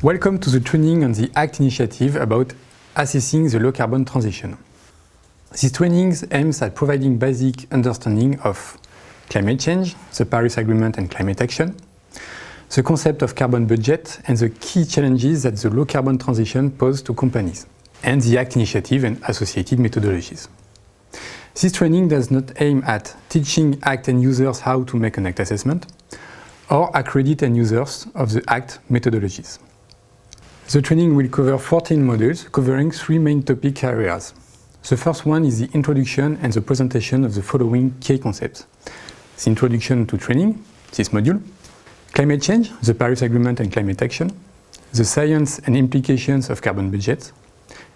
Welcome to the training on the ACT initiative about assessing the low-carbon transition. This training aims at providing basic understanding of climate change, the Paris Agreement and climate action, the concept of carbon budget and the key challenges that the low-carbon transition poses to companies, and the ACT initiative and associated methodologies. This training does not aim at teaching ACT end users how to make an ACT assessment, or accredit end users of the ACT methodologies. The training will cover 14 modules covering 3 main topic areas. The first one is the introduction and the presentation of the following key concepts. The introduction to training, this module, climate change, the Paris Agreement and climate action, the science and implications of carbon budget,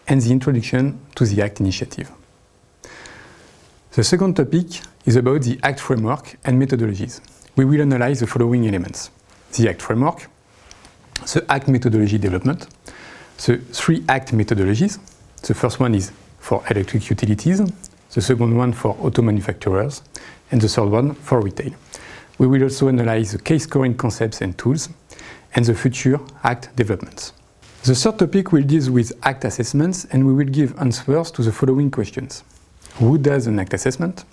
and the introduction to the ACT initiative. The second topic is about the ACT framework and methodologies. We will analyze the following elements: the ACT framework, the ACT methodology development, the 3 ACT methodologies. The first one is for electric utilities, the second one for auto manufacturers, and the third one for retail. We will also analyze the case scoring concepts and tools, and the future ACT developments. The third topic will deal with ACT assessments, and we will give answers to the following questions. Who does an ACT assessment?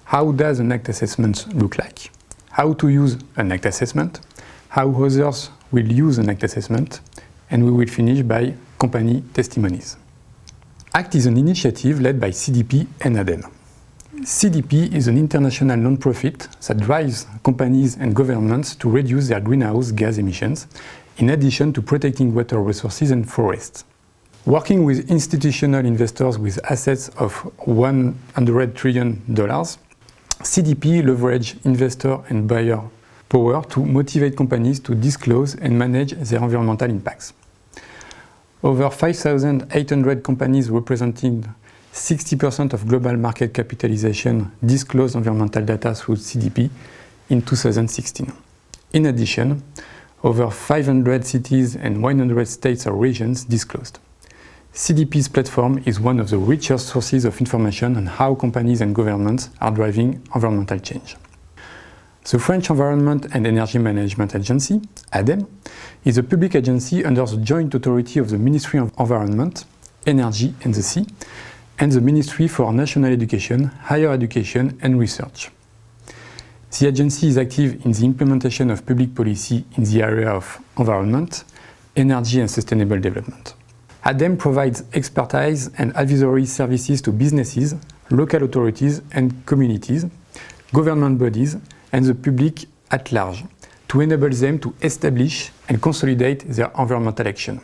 How does an ACT assessment look like? How to use an ACT assessment? How others will use an ACT assessment? And we will finish by company testimonies. ACT is an initiative led by CDP and ADEME. CDP is an international non-profit that drives companies and governments to reduce their greenhouse gas emissions, in addition to protecting water resources and forests. Working with institutional investors with assets of $100 trillion, CDP leverages investor and buyer power to motivate companies to disclose and manage their environmental impacts. Over 5,800 companies representing 60% of global market capitalization disclosed environmental data through CDP in 2016. In addition, over 500 cities and 100 states or regions disclosed. CDP's platform is one of the richest sources of information on how companies and governments are driving environmental change. The French Environment and Energy Management Agency, ADEME, is a public agency under the joint authority of the Ministry of Environment, Energy and the Sea, and the Ministry for National Education, Higher Education and Research. The agency is active in the implementation of public policy in the area of environment, energy and sustainable development. ADEME provides expertise and advisory services to businesses, local authorities and communities, government bodies, and the public at large to enable them to establish and consolidate their environmental action.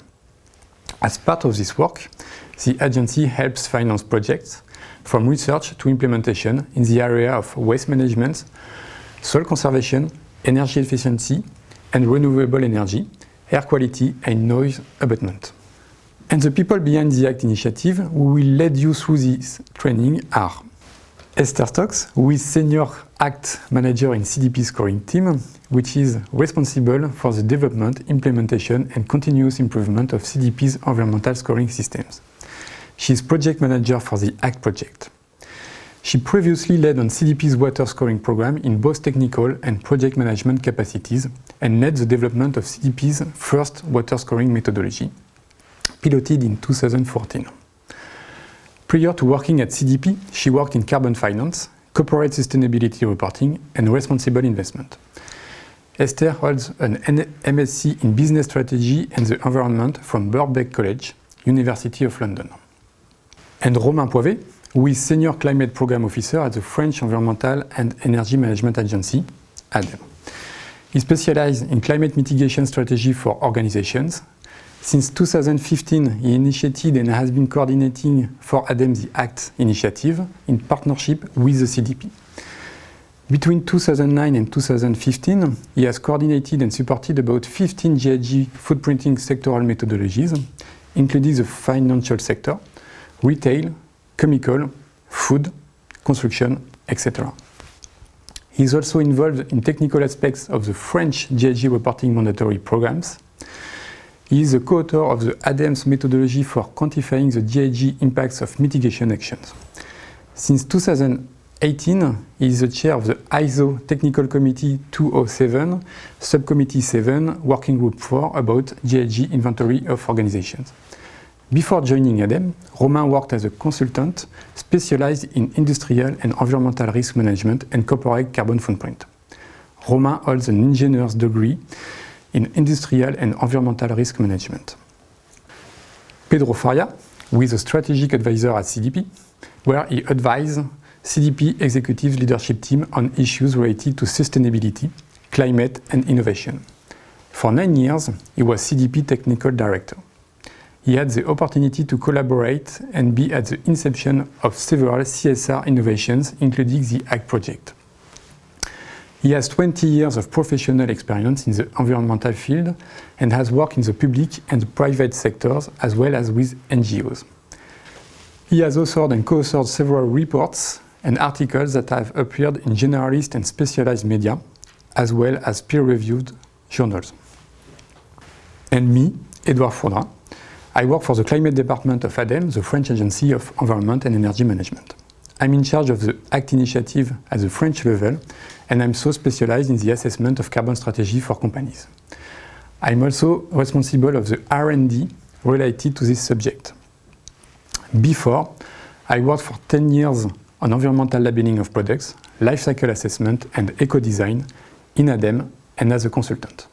As part of this work, the agency helps finance projects from research to implementation in the area of waste management, soil conservation, energy efficiency, and renewable energy, air quality and noise abatement. And the people behind the ACT initiative who will lead you through this training are Esther Stocks, who is Senior ACT Manager in CDP Scoring Team, which is responsible for the development, implementation and continuous improvement of CDP's environmental scoring systems. She is Project Manager for the ACT project. She previously led on CDP's water scoring program in both technical and project management capacities and led the development of CDP's first water scoring methodology, piloted in 2014. Prior to working at CDP, she worked in carbon finance, corporate sustainability reporting, and responsible investment. Esther holds an MSc in Business Strategy and the Environment from Birkbeck College, University of London. And Romain Poivet, who is Senior Climate Program Officer at the French Environmental and Energy Management Agency, ADEME. He specializes in climate mitigation strategy for organizations. Since 2015, he initiated and has been coordinating for ADEME the ACT initiative in partnership with the CDP. Between 2009 and 2015, he has coordinated and supported about 15 GHG footprinting sectoral methodologies, including the financial sector, retail, chemical, food, construction, etc. He is also involved in technical aspects of the French GHG reporting mandatory programs. He is the co-author of the ADEME's methodology for quantifying the GHG impacts of mitigation actions. Since 2008, 2018, he is the chair of the ISO Technical Committee 207, Subcommittee 7, Working Group 4 about GHG inventory of organizations. Before joining ADEME, Romain worked as a consultant specialized in industrial and environmental risk management and corporate carbon footprint. Romain holds an engineer's degree in industrial and environmental risk management. Pedro Faria, who is a strategic advisor at CDP, where he advised CDP executive leadership team on issues related to sustainability, climate and innovation. For 9 years, he was CDP technical director. He had the opportunity to collaborate and be at the inception of several CSR innovations, including the ACT project. He has 20 years of professional experience in the environmental field and has worked in the public and private sectors as well as with NGOs. He has authored and co-authored several reports and articles that have appeared in generalist and specialized media, as well as peer-reviewed journals. And me, Edouard Fourdrin, I work for the Climate Department of ADEME, the French Agency of Environment and Energy Management. I'm in charge of the ACT initiative at the French level, and I'm so specialized in the assessment of carbon strategy for companies. I'm also responsible of the R&D related to this subject. Before, I worked for 10 years on environmental labeling of products, life cycle assessment and eco-design in ADEME and as a consultant.